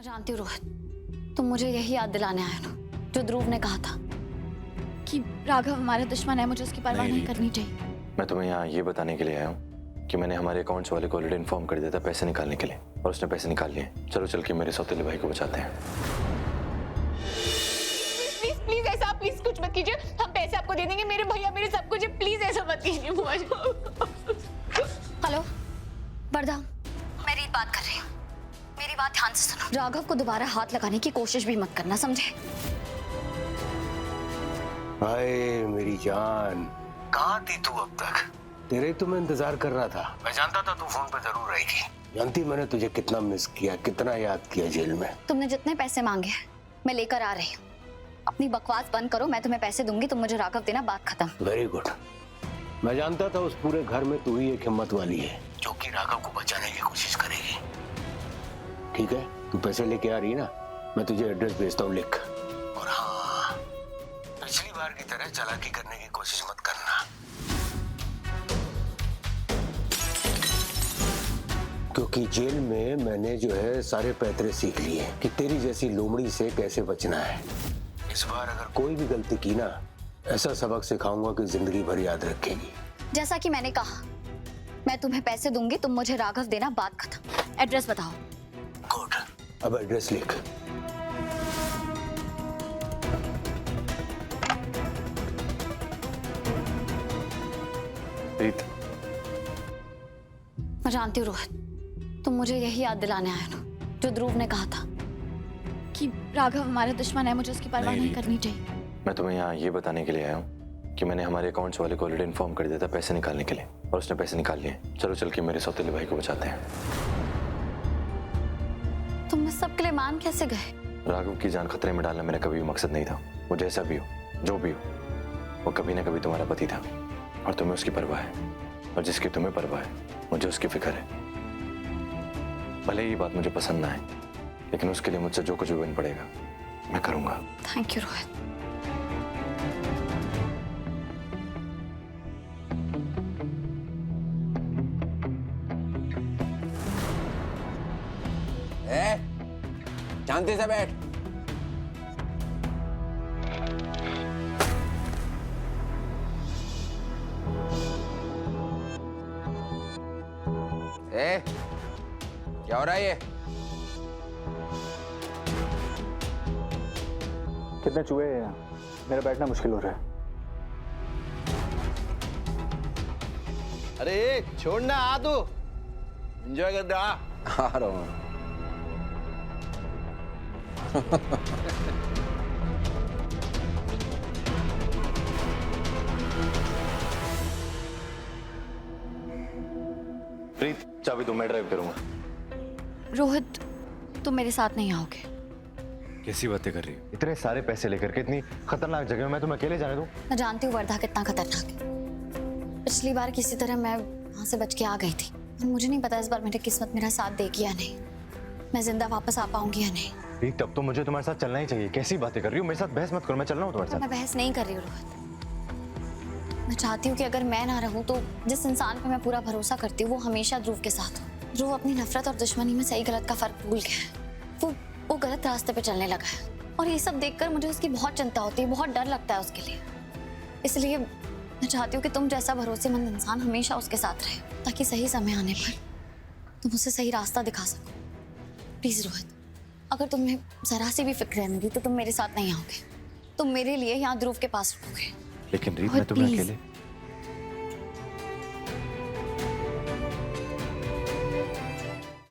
मैं जानती हूँ रोहित, तुम मुझे यही याद दिलाने आए हो जो ध्रुव ने कहा था कि राघव हमारा दुश्मन है, मुझे उसकी परवाह नहीं करनी चाहिए। मैं तुम्हें यहाँ ये बताने के लिए आया हूँ कि मैंने हमारे अकाउंट्स वाले को ऑलरेडी इन्फॉर्म कर दिया था पैसे निकालने के लिए, और उसने पैसे निकाल लिए। चलो चल के मेरे सौतेले भाई को बचाते हैं। प्लीज प्लीज ऐसा प्लीज कुछ मत कीजिए, हम पैसे आपको दे देंगे, मेरे भैया मेरे सब कुछ है, प्लीज ऐसा मत कीजिए। हेलो वर्धा, मैं रीत बात कर रही हूँ, मेरी बात ध्यान से सुनो। राघव को दोबारा हाथ लगाने की कोशिश भी मत करना, समझे? हाय मेरी जान, कहाँ थी तू अब तक? तेरे तो मैं इंतजार कर रहा था। मैं जानता था तू फोन पे जरूर रहेगी। जानती मैंने तुझे कितना मिस किया, कितना याद किया जेल में। तुमने जितने पैसे मांगे मैं लेकर आ रही हूँ। अपनी बकवास बंद करो, मैं तुम्हें पैसे दूंगी, तुम मुझे राघव देना, बात खत्म। Very good. मैं जानता था उस पूरे घर में तू ही एक हिम्मत वाली है जो कि राघव को बचाने की कोशिश करेगी। ठीक है, तू पैसे लेके आ रही है ना, मैं तुझे एड्रेस भेजता हूँ, लिख। और हाँ, पिछली बार की तरह चालाकी करने की कोशिश मत करना, क्योंकि जेल में मैंने जो है सारे पैतरे सीख लिए कि तेरी जैसी लोमड़ी से कैसे बचना है। इस बार अगर कोई भी गलती की ना, ऐसा सबक सिखाऊंगा कि जिंदगी भर याद रखेगी। जैसा कि मैंने कहा, मैं तुम्हें पैसे दूंगी, तुम मुझे राघव देना, बात खत्म। एड्रेस बताओ। गुड, अब एड्रेस लिख। रीत, मैं जानती हूँ रोहित, तुम मुझे यही याद दिलाने आए हो जो ध्रुव ने कहा था कि राघव हमारा दुश्मन है, मुझे उसकी परवाह नहीं करनी चाहिए। मैं तुम्हें यहाँ ये बताने के लिए आया हूँ कि मैंने हमारे अकाउंट्स वाले को ऑलरेडी इन्फॉर्म कर दिया था पैसे निकालने के लिए, और उसने पैसे निकाल लिए। चलो चल के मेरे सौतेले भाई को बचाते हैं। तुम इस सब के लिए मान कैसे गए? राघव की जान खतरे में डालना मेरा कभी भी मकसद नहीं था। वो जैसा भी हो, जो भी हो, वो कभी ना कभी तुम्हारा पति था, और तुम्हें उसकी परवाह है, और जिसकी तुम्हें परवाह है मुझे उसकी फिक्र है। भले ये बात मुझे पसंद ना आए, लेकिन उसके लिए मुझसे जो कुछ भी बन पड़ेगा मैं करूंगा। Thank you Rohit. शांति से बैठ। क्या हो रहा है ये? कितने चूहे हैं यहाँ? मेरा बैठना मुश्किल हो रहा है। अरे छोड़ना, आ तू एंजॉय कर रहा। आ रहा हूँ। रीत, चाबी दो, मैं ड्राइव करूंगा। रोहित, तुम मेरे साथ नहीं आओगे। कैसी बातें कर रही हो? इतने सारे पैसे लेकर के इतनी खतरनाक जगह में मैं तुम्हें अकेले जाने दूं? मैं जानती हूँ वर्धा कितना खतरनाक है। पिछली बार किसी तरह मैं वहां से बच के आ गई थी, मुझे नहीं पता इस बार मेरी किस्मत मेरा साथ देगी या नहीं, मैं जिंदा वापस आ पाऊंगी या नहीं। रीत, तब तो मुझे तुम्हारे साथ चलना ही चाहिए। कैसी बातें कर रही हो? मेरे साथ बहस मत करो, मैं चल रहा हूँ तुम्हारे साथ। मैं बहस नहीं कर रही हूँ रोहित, मैं चाहती हूँ कि अगर मैं ना रहूँ तो जिस इंसान पे मैं पूरा भरोसा करती हूँ वो हमेशा ध्रुव के साथ हो। ध्रुव अपनी नफरत और दुश्मनी में सही गलत का फर्क भूल गया है। वो गलत रास्ते पे चलने लगा है, और ये सब देखकर मुझे उसकी बहुत चिंता होती है, बहुत डर लगता है उसके लिए। इसलिए मैं चाहती हूँ कि तुम जैसा भरोसेमंद इंसान हमेशा उसके साथ रहे, ताकि सही समय आने पर तुम उसे सही रास्ता दिखा सको। प्लीज रोहित, अगर तुम्हें जरा सी भी फिक्र है मेरी तो तुम मेरे साथ नहीं आओगे, तुम मेरे लिए यहाँ ध्रुव के पास रुकोगे। लेकिन रीत, मैं तुम्हें अकेले